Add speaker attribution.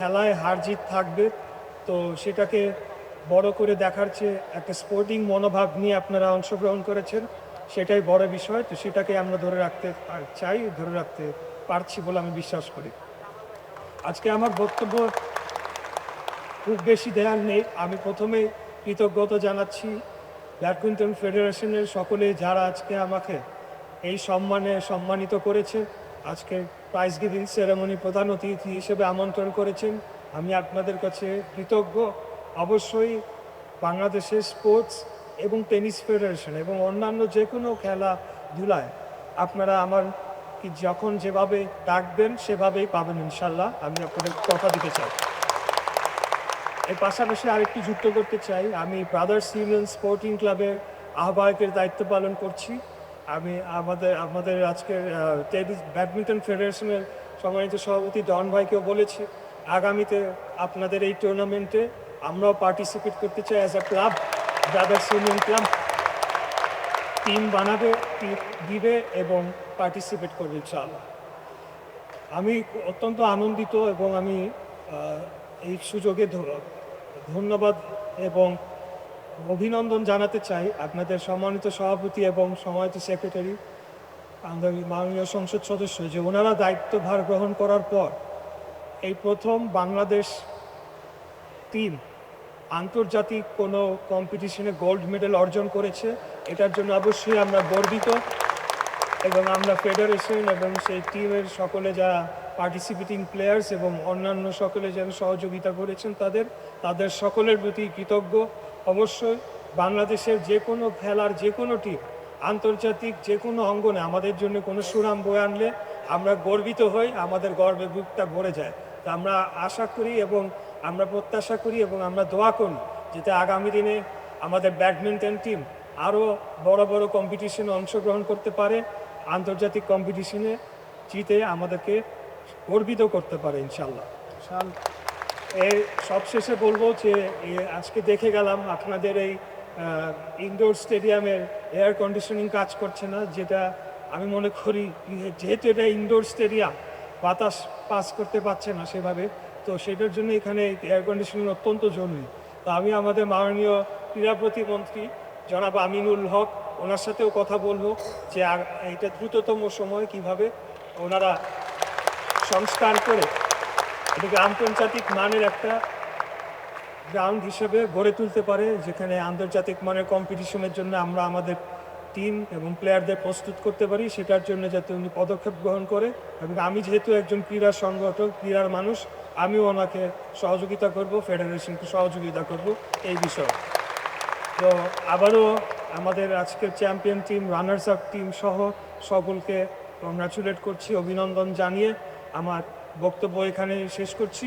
Speaker 1: খেলায় হার জিত থাকবে, তো সেটাকে বড় করে দেখার চেয়ে একটা স্পোর্টিং মনোভাব নিয়ে আপনারা অংশগ্রহণ করেছেন, সেটাই বড় বিষয়। তো সেটাকে আমরা ধরে রাখতে চাই, ধরে রাখতে পারছি বলে আমি বিশ্বাস করি। আজকে আমার বক্তব্য খুব বেশি দেয়ার নেই। আমি প্রথমে কৃতজ্ঞতা জানাচ্ছি ব্যাডমিন্টন ফেডারেশনের সকলে, যারা আজকে আমাকে এই সম্মানিত করেছে, আজকে প্রাইজ গিভিং সেরেমনি প্রধান অতিথি হিসেবে আমন্ত্রণ করেছেন। আমি আপনাদের কাছে কৃতজ্ঞ। অবশ্যই বাংলাদেশের স্পোর্টস এবং টেনিস ফেডারেশন এবং অন্যান্য যে কোনো খেলাধুলায় আপনারা আমার যখন যেভাবে ডাকবেন সেভাবেই পাবেন ইনশাল্লাহ, আমি আপনাদের কথা দিতে চাই। এর পাশাপাশি আরেকটু যুক্ত করতে চাই, আমি ব্রাদার্স ইউনিয়ন স্পোর্টিং ক্লাবের আহ্বায়কের দায়িত্ব পালন করছি। আমি আমাদের আজকের টেনিস ব্যাডমিন্টন ফেডারেশনের সম্মানিত সভাপতি ডন ভাইকেও বলেছি, আগামীতে আপনাদের এই টুর্নামেন্টে আমরাও পার্টিসিপেট করতে চাই as a club. Brothers union club team বানাবে, দিবে এবং পার্টিসিপেট করবে ইনশাআল্লাহ। আমি অত্যন্ত আনন্দিত এবং আমি এই সুযোগে ধন্যবাদ এবং অভিনন্দন জানাতে চাই আপনাদের সম্মানিত সভাপতি এবং সম্মানিত সেক্রেটারি, আমাদের মাননীয় সংসদ সদস্য, যে ওনারা দায়িত্বভার গ্রহণ করার পর এই প্রথম বাংলাদেশ টিম আন্তর্জাতিক কোনো কম্পিটিশনে গোল্ড মেডেল অর্জন করেছে। এটার জন্য অবশ্যই আমরা গর্বিত এবং আমরা ফেডারেশন এবং সেই টিমের সকলে যারা পার্টিসিপেটিং প্লেয়ার্স এবং অন্যান্য সকলে যারা সহযোগিতা করেছেন তাদের সকলের প্রতি কৃতজ্ঞ। অবশ্যই বাংলাদেশের যে কোনো খেলার যে কোনো টিম আন্তর্জাতিক যে কোনো অঙ্গনে আমাদের জন্য কোনো সুনাম বয়ে আনলে আমরা গর্বিত হই, আমাদের গর্বে বুকটা ভরে যায়। তা আমরা আশা করি এবং আমরা প্রত্যাশা করি এবং আমরা দোয়া করি যাতে আগামী দিনে আমাদের ব্যাডমিন্টন টিম আরও বড় বড় কম্পিটিশনে অংশগ্রহণ করতে পারে, আন্তর্জাতিক কম্পিটিশনে জিতে আমাদেরকে গর্বিত করতে পারে ইনশাল্লাহ। এর সবশেষে বলবো যে আজকে দেখে গেলাম আপনাদের এই ইনডোর স্টেডিয়ামের এয়ার কন্ডিশনিং কাজ করছে না, যেটা আমি মনে করি যেহেতু এটা ইনডোর স্টেডিয়াম বাতাস পাস করতে পারছে না সেভাবে, তো সেটার জন্য এখানে এয়ার কন্ডিশনিং অত্যন্ত জরুরি। তো আমি আমাদের মাননীয় ক্রীড়া প্রতিমন্ত্রী জনাব আমিনুল হক, ওনার সাথেও কথা বলবো যে এটা দ্রুততম সময় কিভাবে ওনারা সংস্কার করে এটাকে আন্তর্জাতিক মানের একটা গ্রাউন্ড হিসেবে গড়ে তুলতে পারে, যেখানে আন্তর্জাতিক মানের কম্পিটিশনের জন্য আমরা আমাদের টিম এবং প্লেয়ারদের প্রস্তুত করতে পারি। সেটার জন্য যাতে উনি পদক্ষেপ গ্রহণ করে, এবং আমি যেহেতু একজন ক্রীড়া সংগঠক, ক্রীড়ার মানুষ, আমিও ওনাকে সহযোগিতা করব, ফেডারেশনকে সহযোগিতা করব এই বিষয়ে। তো আবারও আমাদের আজকের champion team, runners up team সহ সকলকে কংগ্রাচুলেট করছি, অভিনন্দন জানিয়ে আমার বক্তব্য এখানে শেষ করছি।